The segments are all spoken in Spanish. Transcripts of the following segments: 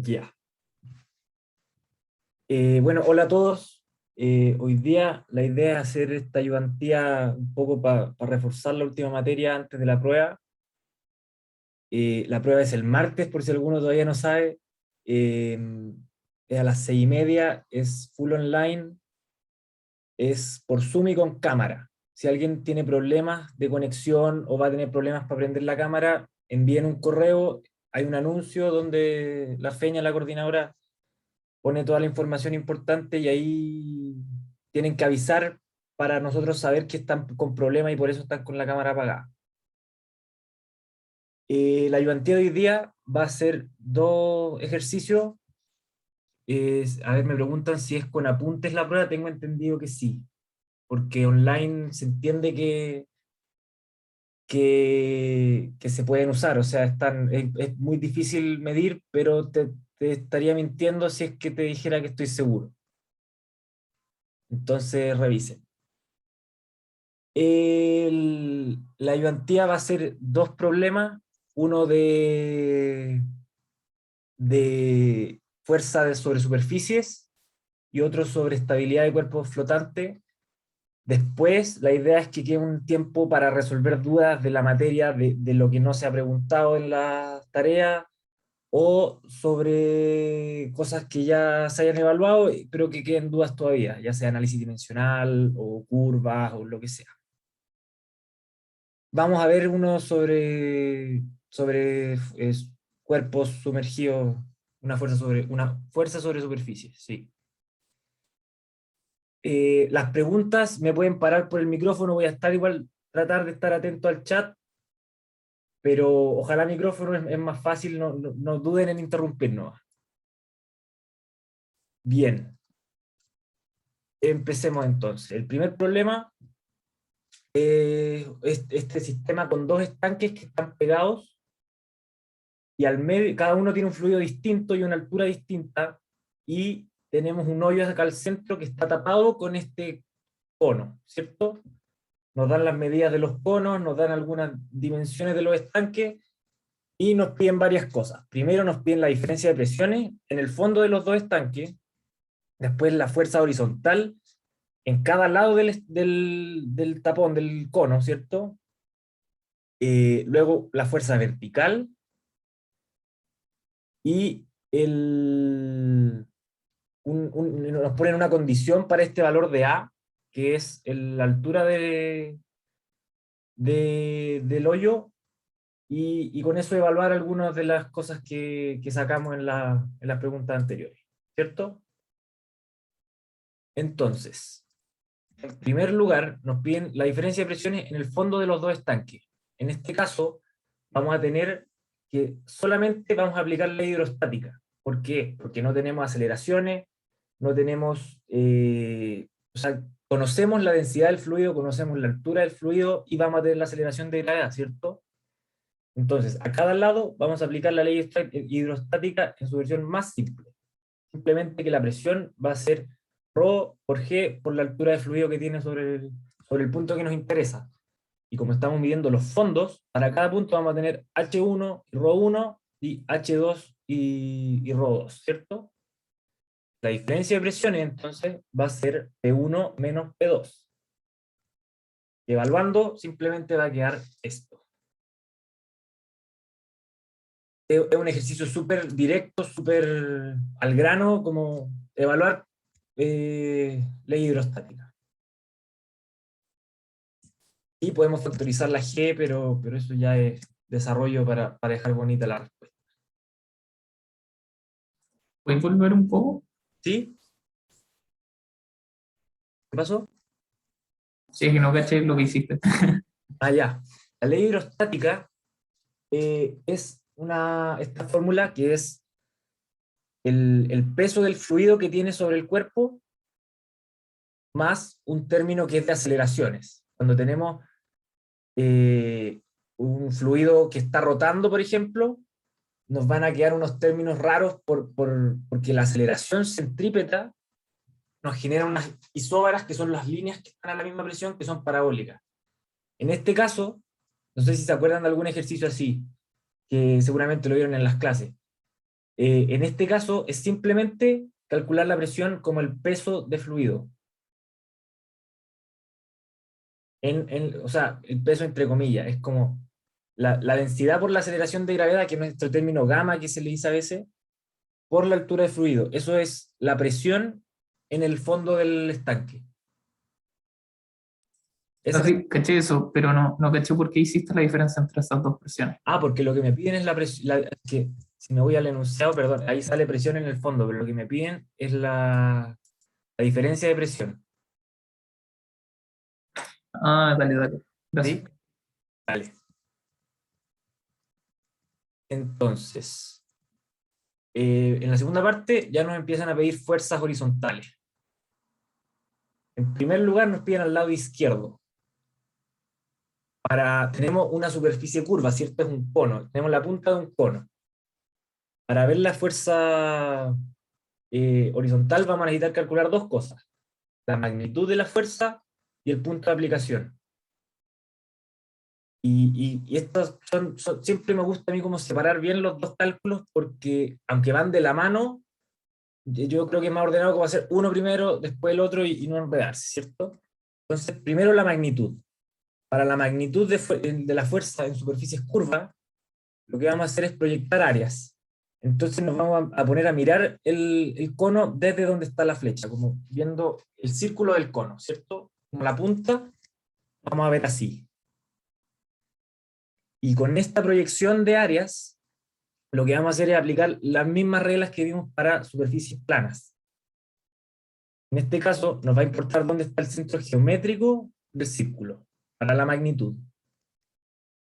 Ya. Bueno, hola a todos. Hoy día la idea es hacer esta ayudantía un poco para reforzar la última materia antes de la prueba. La prueba es el martes, por si alguno todavía no sabe. Eh, es a las 6:30, es full online, es por Zoom y con cámara. Si alguien tiene problemas de conexión o va a tener problemas para prender la cámara, envíen un correo. Hay un anuncio donde la Feña, la coordinadora, pone toda la información importante y ahí tienen que avisar para nosotros saber que están con problemas y por eso están con la cámara apagada. La ayudantía de hoy día va a ser dos ejercicios. A ver, me preguntan si es con apuntes la prueba. Tengo entendido que sí, porque online se entiende que se pueden usar. O sea, es muy difícil medir, pero te estaría mintiendo si es que te dijera que estoy seguro. Entonces, revisen. La ayudantía va a ser dos problemas, uno de sobre superficies y otro sobre estabilidad de cuerpos flotantes. Después, la idea es que quede un tiempo para resolver dudas de la materia, de lo que no se ha preguntado en la tarea, o sobre cosas que ya se hayan evaluado, pero que queden dudas todavía, ya sea análisis dimensional o curvas o lo que sea. Vamos a ver uno sobre cuerpos sumergidos, una fuerza sobre superficie, sí. Las preguntas me pueden parar por el micrófono, voy a estar igual, tratar de estar atento al chat, pero ojalá el micrófono es más fácil, no duden en interrumpirnos. Bien, empecemos entonces. El primer problema es este sistema con dos estanques que están pegados y al medio, cada uno tiene un fluido distinto y una altura distinta, y tenemos un hoyo acá al centro que está tapado con este cono, ¿cierto? Nos dan las medidas de los conos, nos dan algunas dimensiones de los estanques, y nos piden varias cosas. Primero nos piden la diferencia de presiones en el fondo de los dos estanques, después la fuerza horizontal en cada lado del tapón, del cono, ¿cierto? Luego la fuerza vertical y nos ponen una condición para este valor de A, que es la altura del hoyo, y con eso evaluar algunas de las cosas que sacamos en las preguntas anteriores, ¿cierto? Entonces, en primer lugar, nos piden la diferencia de presiones en el fondo de los dos estanques. En este caso, vamos a tener que solamente vamos a aplicar ley hidrostática. ¿Por qué? Porque no tenemos aceleraciones, no tenemos, o sea, conocemos la densidad del fluido, conocemos la altura del fluido y vamos a tener la aceleración de gravedad, ¿cierto? Entonces, a cada lado vamos a aplicar la ley hidrostática en su versión más simple. Simplemente que la presión va a ser ρ por g por la altura de fluido que tiene sobre el punto que nos interesa. Y como estamos midiendo los fondos, para cada punto vamos a tener H1 y ρ1 y H2 y ρ2, ¿cierto? La diferencia de presiones entonces va a ser P1 menos P2. Evaluando simplemente va a quedar esto. Es un ejercicio súper directo, súper al grano, como evaluar ley hidrostática. Y podemos factorizar la G, pero eso ya es desarrollo para dejar bonita la respuesta. ¿Puedes volver un poco? ¿Sí? ¿Qué pasó? Si es que no caché lo que hiciste. Ah, ya. La ley hidrostática es esta fórmula que es el peso del fluido que tiene sobre el cuerpo más un término que es de aceleraciones. Cuando tenemos un fluido que está rotando, por ejemplo, nos van a quedar unos términos raros porque la aceleración centrípeta nos genera unas isóbaras que son las líneas que están a la misma presión, que son parabólicas. En este caso, no sé si se acuerdan de algún ejercicio así, que seguramente lo vieron en las clases. En este caso es simplemente calcular la presión como el peso de fluido. O sea, el peso entre comillas, es como la densidad por la aceleración de gravedad, que es nuestro término gamma que se le dice a veces, por la altura de fluido. Eso es la presión en el fondo del estanque. Esa, Así, caché eso, pero no caché por qué hiciste la diferencia entre esas dos presiones. porque lo que me piden es la presión, que si me voy al enunciado, perdón, ahí sale presión en el fondo, pero lo que me piden es la diferencia de presión. Ah, dale, dale. Gracias. ¿Sí? Vale. Entonces, en la segunda parte ya nos empiezan a pedir fuerzas horizontales. En primer lugar nos piden al lado izquierdo. Tenemos una superficie curva, ¿cierto? Es un cono. Tenemos la punta de un cono. Para ver la fuerza horizontal vamos a necesitar calcular dos cosas: la magnitud de la fuerza y el punto de aplicación. Y estos siempre me gusta a mí como separar bien los dos cálculos, porque aunque van de la mano, yo creo que es más ordenado como hacer uno primero, después el otro y no enredarse, ¿cierto? Entonces, primero la magnitud. Para la magnitud de la fuerza en superficies curvas, lo que vamos a hacer es proyectar áreas. Entonces nos vamos a poner a mirar el cono desde donde está la flecha, como viendo el círculo del cono, ¿cierto? Como la punta, vamos a ver así. Y con esta proyección de áreas, lo que vamos a hacer es aplicar las mismas reglas que vimos para superficies planas. En este caso, nos va a importar dónde está el centro geométrico del círculo, para la magnitud.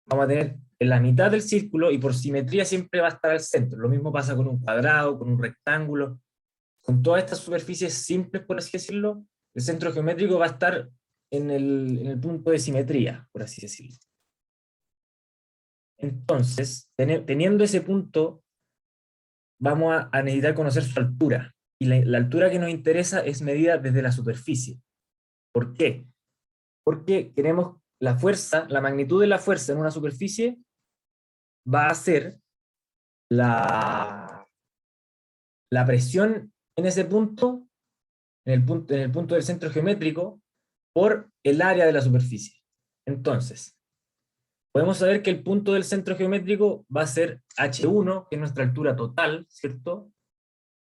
Vamos a tener en la mitad del círculo, y por simetría siempre va a estar al centro. Lo mismo pasa con un cuadrado, con un rectángulo. Con todas estas superficies simples, por así decirlo, el centro geométrico va a estar en el punto de simetría, por así decirlo. Entonces, teniendo ese punto, vamos a necesitar conocer su altura. Y la altura que nos interesa es medida desde la superficie. ¿Por qué? Porque queremos la fuerza, la magnitud de la fuerza en una superficie va a ser la presión en ese punto, en el punto del centro geométrico, por el área de la superficie. Entonces, podemos saber que el punto del centro geométrico va a ser H1, que es nuestra altura total, ¿cierto?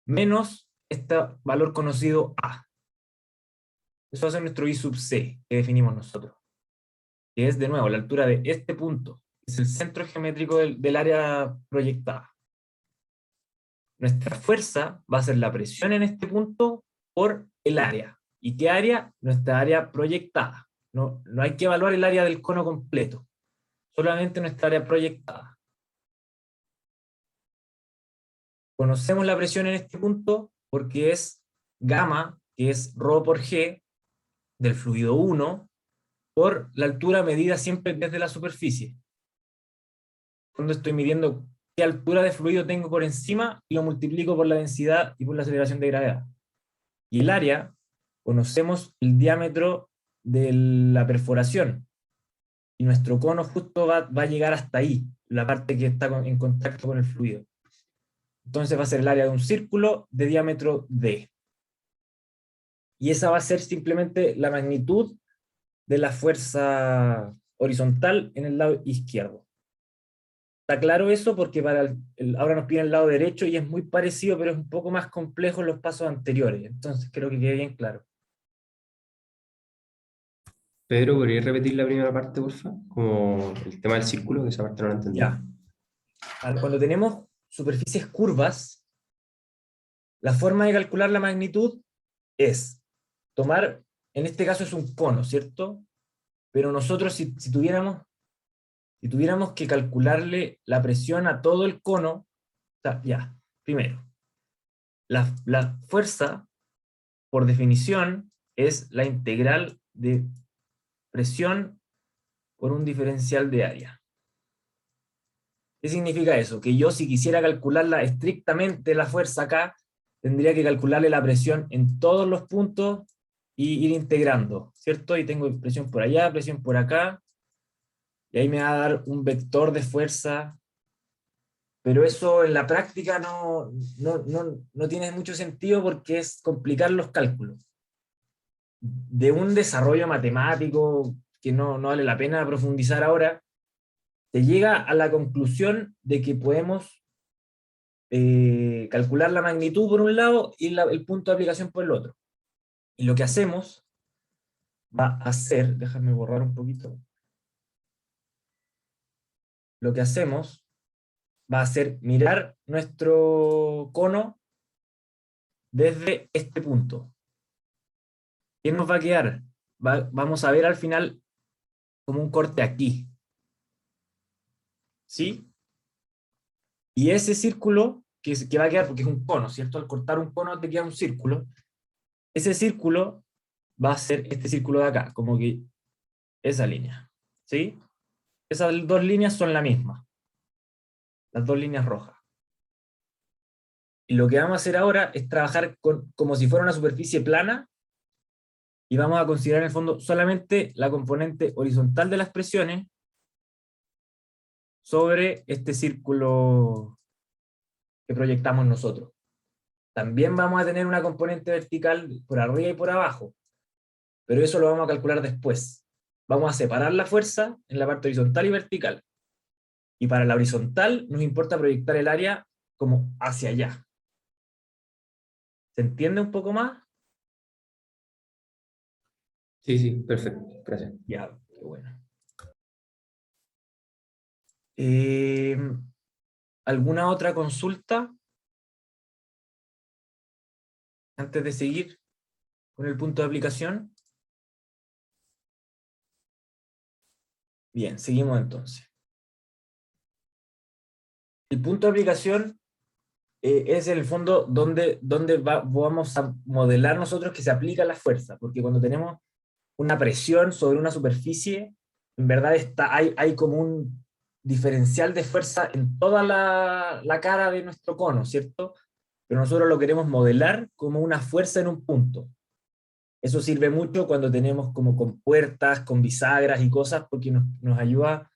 Menos este valor conocido A. Eso va a ser nuestro I sub C, que definimos nosotros. Que es, de nuevo, la altura de este punto. Es el centro geométrico del área proyectada. Nuestra fuerza va a ser la presión en este punto por el área. ¿Y qué área? Nuestra área proyectada. No hay que evaluar el área del cono completo, solamente nuestra área proyectada. Conocemos la presión en este punto porque es gamma, que es ρ por g, del fluido 1, por la altura medida siempre desde la superficie. Cuando estoy midiendo qué altura de fluido tengo por encima, y lo multiplico por la densidad y por la aceleración de gravedad. Y el área, conocemos el diámetro de la perforación, y nuestro cono justo va a llegar hasta ahí, la parte que está en contacto con el fluido. Entonces va a ser el área de un círculo de diámetro D. Y esa va a ser simplemente la magnitud de la fuerza horizontal en el lado izquierdo. Está claro eso, porque ahora nos pide el lado derecho y es muy parecido, pero es un poco más complejo en los pasos anteriores. Entonces creo que quede bien claro. Pedro, ¿podrías repetir la primera parte, porfa? Como el tema del círculo, que esa parte no la entendí. Ya. Cuando tenemos superficies curvas, la forma de calcular la magnitud es tomar, en este caso es un cono, ¿cierto? Pero nosotros si tuviéramos que calcularle la presión a todo el cono, o sea, ya, primero, la fuerza, por definición, es la integral de presión por un diferencial de área. ¿Qué significa eso? Que yo, si quisiera calcularla estrictamente la fuerza acá, tendría que calcularle la presión en todos los puntos y ir integrando, ¿cierto? Y tengo presión por allá, presión por acá, y ahí me va a dar un vector de fuerza pero eso en la práctica no tiene mucho sentido porque es complicar los cálculos. De un desarrollo matemático que no vale la pena profundizar ahora, se llega a la conclusión de que podemos calcular la magnitud por un lado y el punto de aplicación por el otro. Y lo que hacemos va a ser, déjame borrar un poquito, lo que hacemos va a ser mirar nuestro cono desde este punto. ¿Qué nos va a quedar? Vamos a ver al final como un corte aquí. ¿Sí? Y ese círculo que va a quedar, porque es un cono, ¿cierto? Al cortar un cono te queda un círculo. Ese círculo va a ser este círculo de acá, como que esa línea. ¿Sí? Esas dos líneas son la misma. Las dos líneas rojas. Y lo que vamos a hacer ahora es trabajar como si fuera una superficie plana, y vamos a considerar en el fondo solamente la componente horizontal de las presiones sobre este círculo que proyectamos nosotros. También vamos a tener una componente vertical por arriba y por abajo, pero eso lo vamos a calcular después. Vamos a separar la fuerza en la parte horizontal y vertical. Y para la horizontal nos importa proyectar el área como hacia allá. ¿Se entiende un poco más? Sí, sí, perfecto. Gracias. Ya, qué bueno. ¿Alguna otra consulta antes de seguir con el punto de aplicación? Bien, seguimos entonces. El punto de aplicación es en el fondo donde vamos a modelar nosotros que se aplica la fuerza, porque cuando tenemos una presión sobre una superficie, en verdad hay como un diferencial de fuerza en toda la cara de nuestro cono, ¿cierto? Pero nosotros lo queremos modelar como una fuerza en un punto. Eso sirve mucho cuando tenemos como compuertas, con bisagras y cosas, porque nos ayuda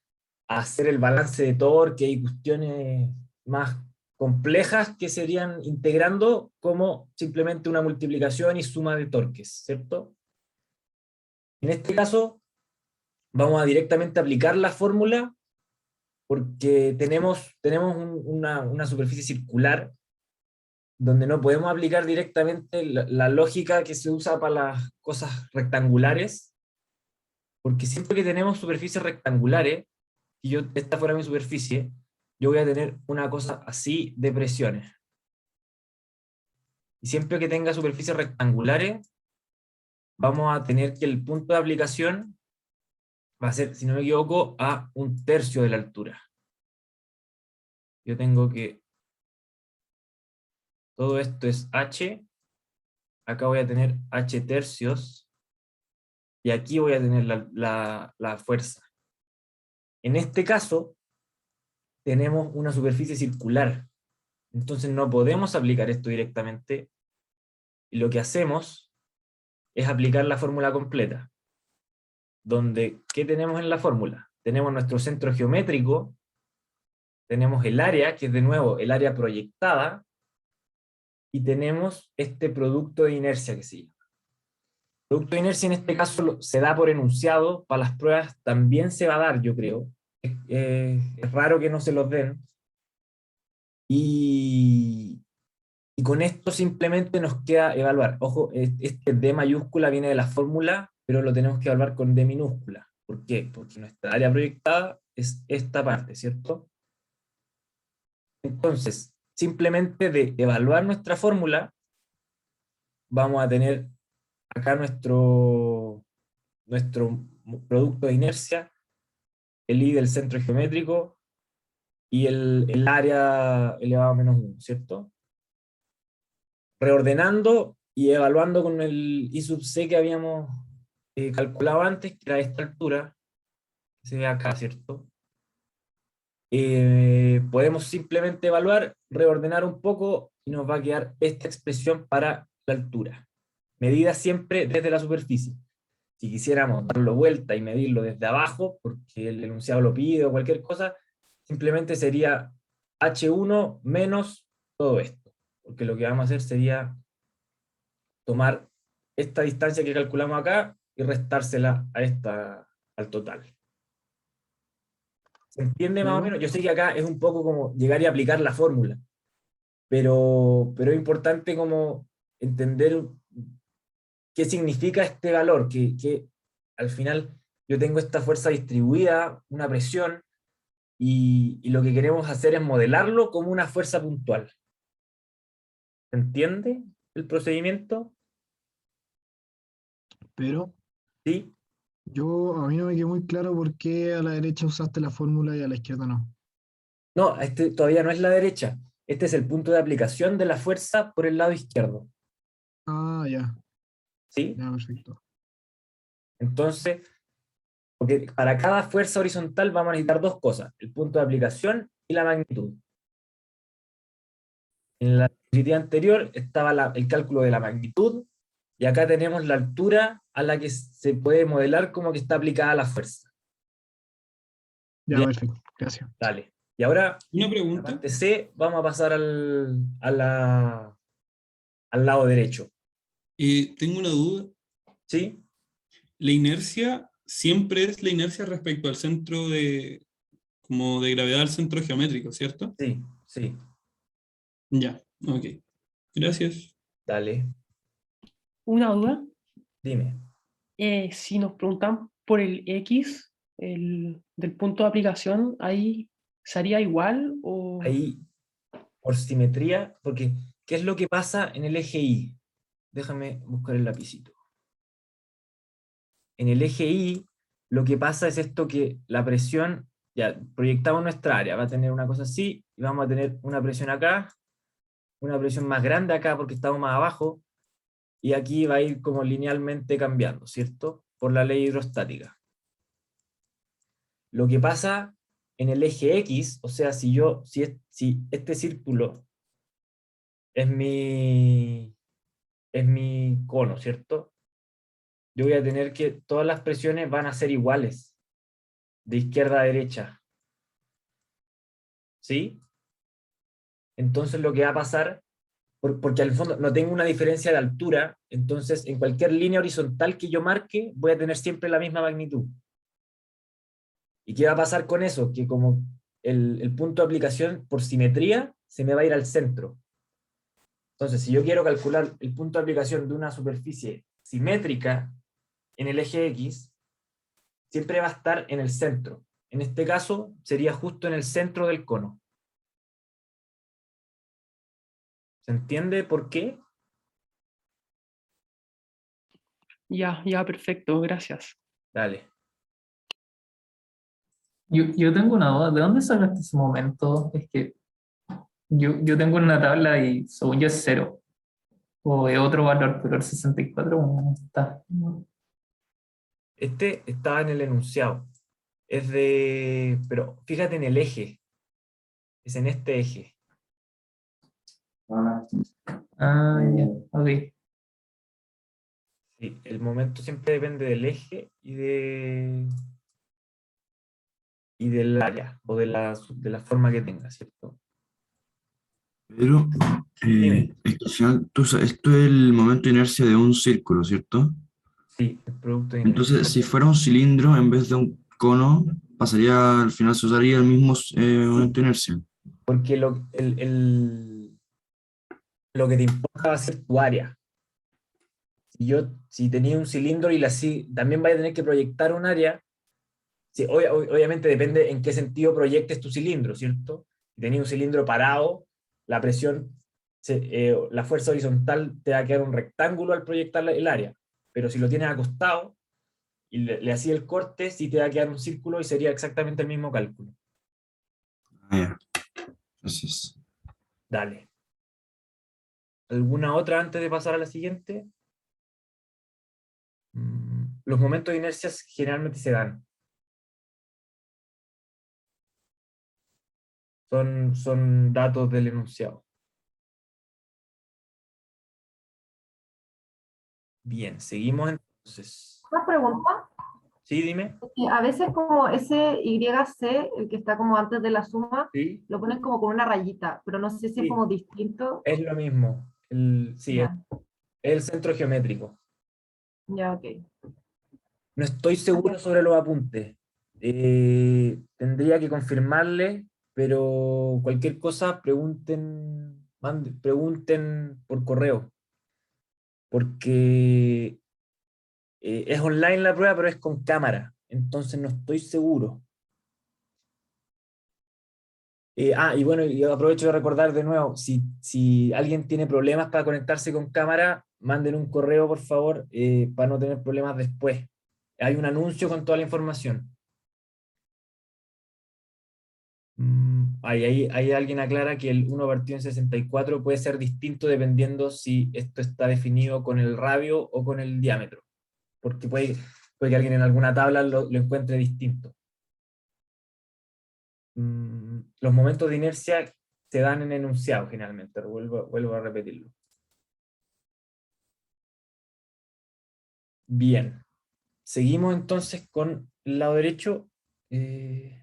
a hacer el balance de torque y cuestiones más complejas que serían integrando como simplemente una multiplicación y suma de torques, ¿cierto? En este caso, vamos a directamente aplicar la fórmula porque tenemos una superficie circular donde no podemos aplicar directamente la lógica que se usa para las cosas rectangulares, porque siempre que tenemos superficies rectangulares, y esta fuera mi superficie, yo voy a tener una cosa así de presiones. Y siempre que tenga superficies rectangulares, vamos a tener que el punto de aplicación va a ser, si no me equivoco, a 1/3 de la altura. Yo tengo que, todo esto es h, acá voy a tener h tercios, y aquí voy a tener la fuerza. En este caso, tenemos una superficie circular, entonces no podemos aplicar esto directamente, y lo que hacemos es aplicar la fórmula completa, donde, ¿qué tenemos en la fórmula? Tenemos nuestro centro geométrico, tenemos el área, que es de nuevo el área proyectada, y tenemos este producto de inercia que se llama. El producto de inercia en este caso se da por enunciado, para las pruebas también se va a dar, yo creo. Es raro que no se los den. Y con esto simplemente nos queda evaluar. Ojo, este D mayúscula viene de la fórmula, pero lo tenemos que evaluar con D minúscula. ¿Por qué? Porque nuestra área proyectada es esta parte, ¿cierto? Entonces, simplemente de evaluar nuestra fórmula, vamos a tener acá nuestro producto de inercia, el I del centro geométrico, y el área elevado a -1, ¿cierto? Reordenando y evaluando con el I sub C que habíamos calculado antes, que era esta altura, que se ve acá, ¿cierto? Podemos simplemente evaluar, reordenar un poco, y nos va a quedar esta expresión para la altura, medida siempre desde la superficie. Si quisiéramos darlo vuelta y medirlo desde abajo, porque el enunciado lo pide o cualquier cosa, simplemente sería H1 menos todo esto. Porque lo que vamos a hacer sería tomar esta distancia que calculamos acá y restársela a esta, al total. ¿Se entiende más o Pero, menos? Yo sé que acá es un poco como llegar y aplicar la fórmula, pero es importante como entender qué significa este valor, que al final yo tengo esta fuerza distribuida, una presión, y lo que queremos hacer es modelarlo como una fuerza puntual. ¿Se entiende el procedimiento? pero ¿Sí? a mí no me quedó muy claro por qué a la derecha usaste la fórmula y a la izquierda no. No, este todavía no es la derecha. Este es el punto de aplicación de la fuerza por el lado izquierdo. Ah, ya, ¿Sí? ya, perfecto. Entonces, porque para cada fuerza horizontal vamos a necesitar dos cosas, el punto de aplicación y la magnitud. En la diapositiva anterior estaba el cálculo de la magnitud, y acá tenemos la altura a la que se puede modelar como que está aplicada la fuerza. Ya, Bien, perfecto, gracias. dale. Y ahora, Una la pregunta. parte C, vamos a pasar al lado derecho. Tengo una duda. ¿Sí? La inercia siempre es la inercia respecto al centro de, como de gravedad al centro geométrico, ¿cierto? Sí, sí. Ya, ok. Gracias. Dale, Una duda, dime. si nos preguntan por el X del punto de aplicación, ¿ahí sería igual o Ahí, por simetría, porque ¿qué es lo que pasa en el eje Y? Déjame buscar el lapicito. En el eje Y, lo que pasa es esto que la presión, ya proyectamos nuestra área, va a tener una cosa así, y vamos a tener una presión acá, una presión más grande acá porque estamos más abajo, y aquí va a ir como linealmente cambiando, ¿cierto? Por la ley hidrostática. Lo que pasa en el eje X, o sea, si este círculo es mi cono, ¿cierto? Yo voy a tener que, todas las presiones van a ser iguales, de izquierda a derecha, ¿sí? Entonces lo que va a pasar, porque al fondo no tengo una diferencia de altura, entonces en cualquier línea horizontal que yo marque, voy a tener siempre la misma magnitud. ¿Y qué va a pasar con eso? Que como el punto de aplicación por simetría se me va a ir al centro. Entonces, si yo quiero calcular el punto de aplicación de una superficie simétrica en el eje X, siempre va a estar en el centro. En este caso, sería justo en el centro del cono. ¿Se entiende por qué? ya, ya, perfecto, gracias? Dale. Yo tengo una duda, ¿de dónde sacaste ese momento? Es que yo tengo una tabla y según yo es cero, o es otro valor, pero el 64 no está. Este estaba en el enunciado. Pero fíjate en el eje. Es en este eje. Ah, ya, ok. Sí, el momento siempre depende del eje y del área, o de la forma que tenga, ¿cierto? Pero Dime. es que al final esto es el momento de inercia de un círculo, ¿cierto? Sí, el producto de inercia. Entonces, si fuera un cilindro en vez de un cono, al final se usaría el mismo momento de inercia. Porque lo que te importa va a ser tu área. Si tenía un cilindro y también vaya a tener que proyectar un área, sí, obviamente depende en qué sentido proyectes tu cilindro, ¿cierto? Si tenías un cilindro parado, la presión, la fuerza horizontal te va a quedar un rectángulo al proyectar el área. Pero si lo tienes acostado y le hacía el corte, sí te va a quedar un círculo y sería exactamente el mismo cálculo. Ah, ya. Gracias. Dale. ¿Alguna otra antes de pasar a la siguiente? Los momentos de inercia generalmente se dan. Son datos del enunciado. Bien, seguimos entonces. Una pregunta. Sí, dime. Y a veces como ese YC, el que está como antes de la suma, Sí, lo ponen como con una rayita, pero no sé si es sí, como distinto. es lo mismo. Sí, Ya, es el centro geométrico. ya, ok. No estoy seguro sobre los apuntes. Tendría que confirmarle, pero cualquier cosa pregunten por correo, porque es online la prueba, pero es con cámara, entonces no estoy seguro. Y bueno, y aprovecho de recordar de nuevo, si alguien tiene problemas para conectarse con cámara, manden un correo, por favor, para no tener problemas después. Hay un anuncio con toda la información. Ahí alguien aclara que el 1 partido en 64 puede ser distinto dependiendo si esto está definido con el radio o con el diámetro, porque puede que alguien en alguna tabla lo encuentre distinto. Los momentos de inercia se dan en enunciado generalmente, vuelvo a repetirlo. Bien, seguimos entonces con el lado derecho. De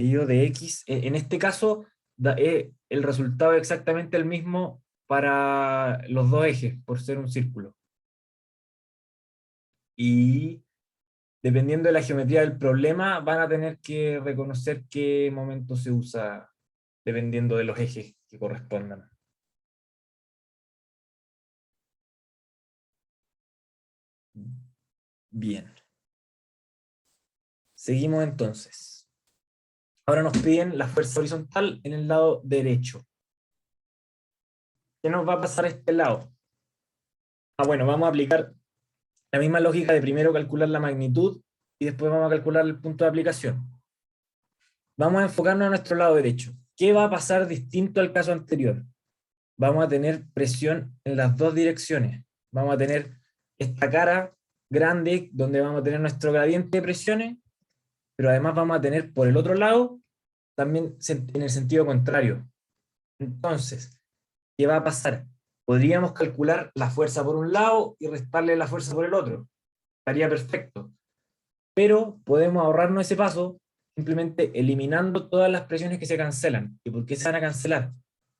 y o de X. En este caso, el resultado es exactamente el mismo para los dos ejes, por ser un círculo. Y dependiendo de la geometría del problema, van a tener que reconocer qué momento se usa, dependiendo de los ejes que correspondan. Bien. Seguimos entonces. Ahora nos piden la fuerza horizontal en el lado derecho. ¿Qué nos va a pasar a este lado? Bueno, vamos a aplicar la misma lógica de primero calcular la magnitud y después vamos a calcular el punto de aplicación. Vamos a enfocarnos a nuestro lado derecho. ¿Qué va a pasar distinto al caso anterior? Vamos a tener presión en las dos direcciones. Vamos a tener esta cara grande donde vamos a tener nuestro gradiente de presiones, pero además vamos a tener por el otro lado también en el sentido contrario. Entonces, ¿qué va a pasar? Podríamos calcular la fuerza por un lado y restarle la fuerza por el otro. Estaría perfecto. Pero podemos ahorrarnos ese paso simplemente eliminando todas las presiones que se cancelan. ¿Y por qué se van a cancelar?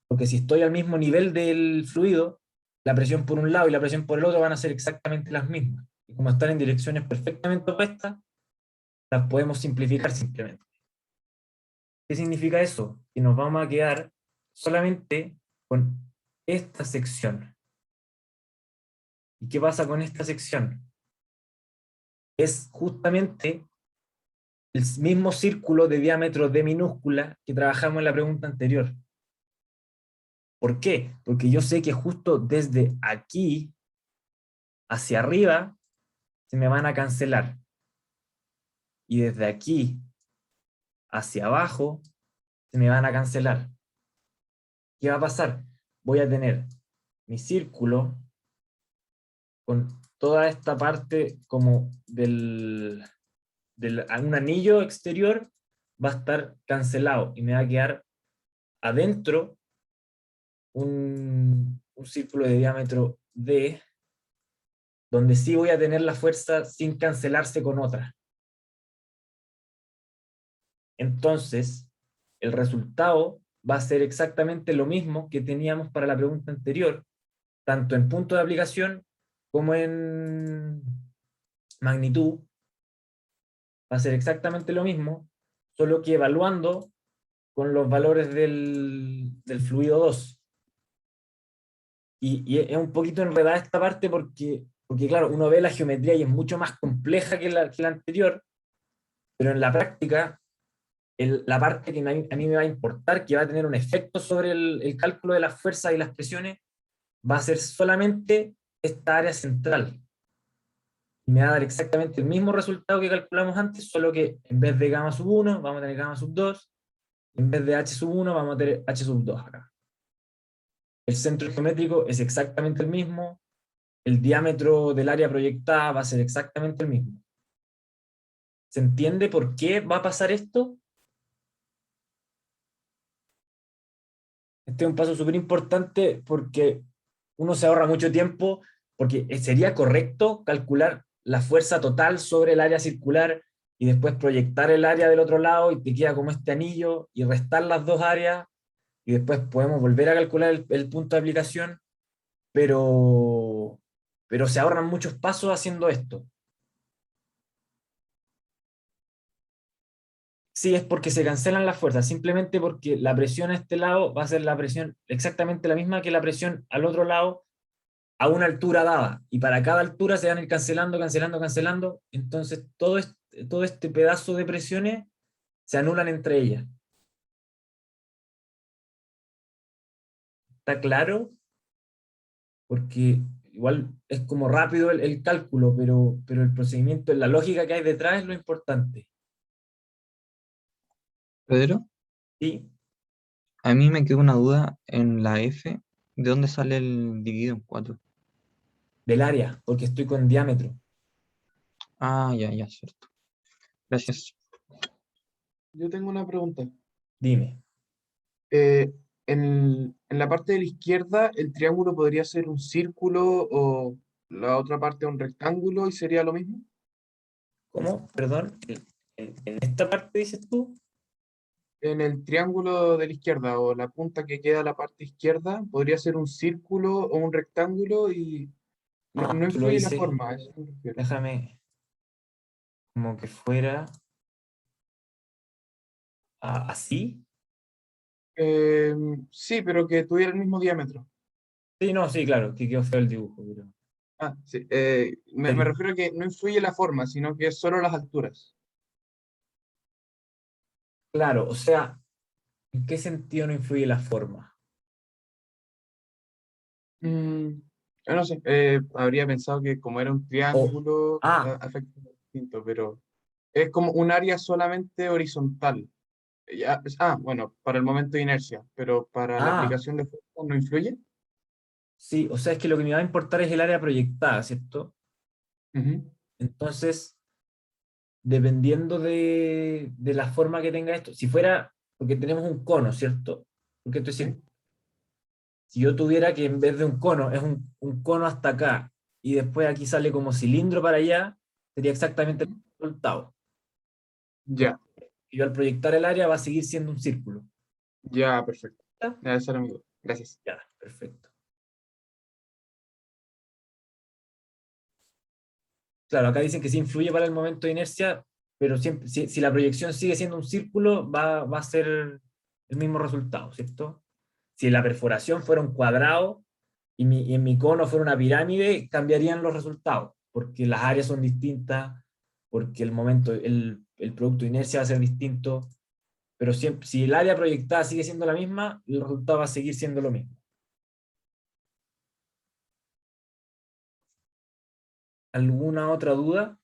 Porque si estoy al mismo nivel del fluido, la presión por un lado y la presión por el otro van a ser exactamente las mismas. Y como están en direcciones perfectamente opuestas, las podemos simplificar simplemente. ¿Qué significa eso? Que nos vamos a quedar solamente con esta sección. ¿Y qué pasa con esta sección? Es justamente el mismo círculo de diámetro D minúscula que trabajamos en la pregunta anterior. ¿Por qué? Porque yo sé que justo desde aquí hacia arriba se me van a cancelar. Y desde aquí hacia abajo se me van a cancelar. ¿Qué va a pasar? Voy a tener mi círculo con toda esta parte como un anillo exterior va a estar cancelado y me va a quedar adentro un círculo de diámetro D, donde sí voy a tener la fuerza sin cancelarse con otra. Entonces, el resultado va a ser exactamente lo mismo que teníamos para la pregunta anterior, tanto en punto de aplicación como en magnitud. Va a ser exactamente lo mismo, solo que evaluando con los valores del fluido 2. Y es un poquito enredada esta parte porque, claro, uno ve la geometría y es mucho más compleja que la anterior, pero en la práctica, la parte que a mí me va a importar, que va a tener un efecto sobre el cálculo de las fuerzas y las presiones, va a ser solamente esta área central. Y me va a dar exactamente el mismo resultado que calculamos antes, solo que en vez de gamma sub 1, vamos a tener gamma sub 2, en vez de h sub 1, vamos a tener h sub 2 acá. El centro geométrico es exactamente el mismo, el diámetro del área proyectada va a ser exactamente el mismo. ¿Se entiende por qué va a pasar esto? Este es un paso súper importante porque uno se ahorra mucho tiempo, porque sería correcto calcular la fuerza total sobre el área circular y después proyectar el área del otro lado y te queda como este anillo y restar las dos áreas y después podemos volver a calcular el punto de aplicación, pero se ahorran muchos pasos haciendo esto. Sí, es porque se cancelan las fuerzas, simplemente porque la presión a este lado va a ser la presión exactamente la misma que la presión al otro lado a una altura dada, y para cada altura se van a ir cancelando, cancelando, cancelando, entonces todo este pedazo de presiones se anulan entre ellas. ¿Está claro? Porque igual es como rápido el cálculo, pero el procedimiento, la lógica que hay detrás es lo importante. Pedro, ¿Sí? a mí me quedó una duda en la F. ¿De dónde sale el dividido en 4? Del área, porque estoy con diámetro. Ah, ya, cierto. Gracias. Yo tengo una pregunta. Dime. En la parte de la izquierda, el triángulo podría ser un círculo o la otra parte un rectángulo y sería lo mismo. ¿Cómo? Perdón. ¿En esta parte dices tú? En el triángulo de la izquierda o la punta que queda a la parte izquierda, podría ser un círculo o un rectángulo y no Tú lo influye la dices, forma, a eso me refiero. déjame como que fuera así. Sí, pero que tuviera el mismo diámetro. Sí, no, sí, claro, que quedó feo el dibujo, pero... Ah, sí. Me refiero a que no influye la forma, sino que es solo las alturas. Claro, o sea, ¿en qué sentido no influye la forma? Yo no sé, habría pensado que como era un O, triángulo, afecta distinto, pero es como un área solamente horizontal. Bueno, para el momento de inercia, pero para la ah, aplicación de fuerza no influye. sí, o sea, es que lo que me va a importar es el área proyectada, ¿cierto? Ujú. Entonces, dependiendo de la forma que tenga esto, si fuera, porque tenemos un cono, ¿cierto? Porque esto es Sí. si yo tuviera que en vez de un cono, es un cono hasta acá, y después aquí sale como cilindro para allá, sería exactamente el Ujú. resultado. Ya, Y yo al proyectar el área va a seguir siendo un círculo. ya, perfecto. ¿Ya? Ya, eso era mi duda. Gracias. Ya, perfecto. Claro, acá dicen que sí influye para el momento de inercia, pero siempre, si la proyección sigue siendo un círculo, va a ser el mismo resultado, ¿cierto? Si la perforación fuera un cuadrado y en mi cono fuera una pirámide, cambiarían los resultados, porque las áreas son distintas, porque el producto de inercia va a ser distinto, pero siempre, si el área proyectada sigue siendo la misma, el resultado va a seguir siendo lo mismo. ¿Alguna otra duda?